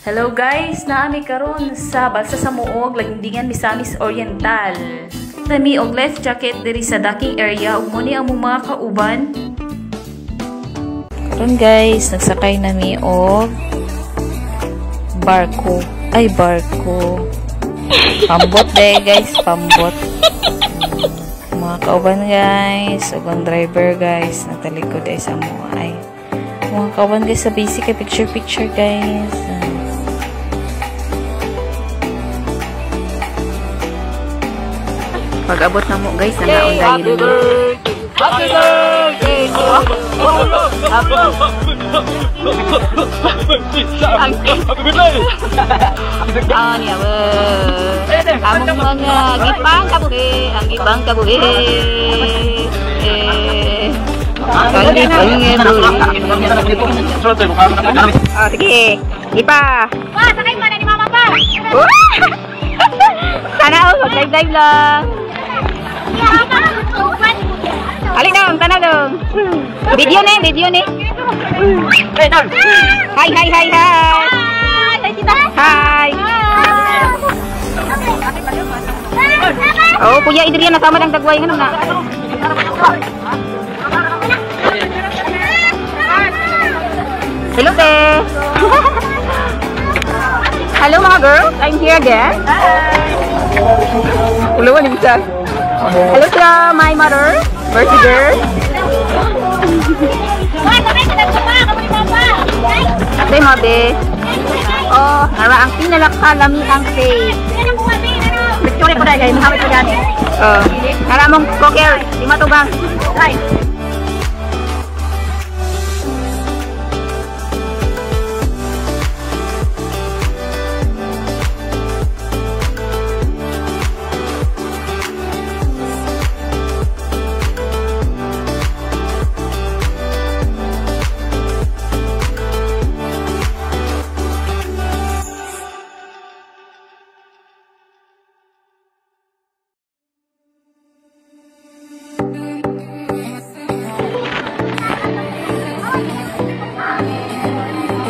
Hello guys, naami karon sa Balsa sa Muog, Lagindingan, Misamis Oriental. Nami og life jacket diri sa docking area ug mo ni ang mga kauban. Karon guys, nagsakay nami og barko. Pambot day guys, pambot. Mga kauban guys, ug ang driver guys, natalikod ay sa mo ay. Mga kauban guys sa basic picture guys. Pag-abot na mo guys, nanaon dahil mo. Happy birthday to you. Among mga gipang kabuhi, ang gipang kabuhi. Sige, gipa. Wah, sakay mana ni mama pa? Sana mag-live lang. Alin dong, tanah dong. Video nih. Hai. Hai. Oh, Kuya Idrian nasama ng dagway ng na. Hello there. Hello mga girls, I'm here again. Hello, hello to my mother, birthday girl. Ate mo be. Oh, nara ang pinalakalami ang face. Victoria ko dahil mahawit ko yan. Oh, nara mong koker, di matubang. Ay.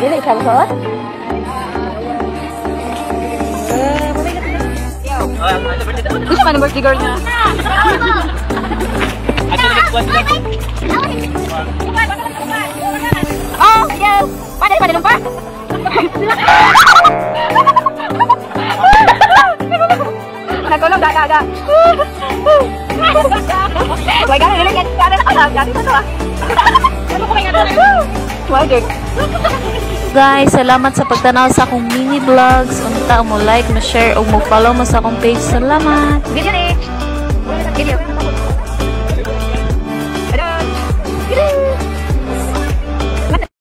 Dili ka ba? Gusto man ang birthday girl niya. Oh, yes! Padel pa! Nagulong gaga. Why gano'n nilagyan? Guys, salamat sa pagtanaw sa akong mini vlogs. Unta mo like, mo share, ug mo follow mo sa akong page. Salamat. Video ni.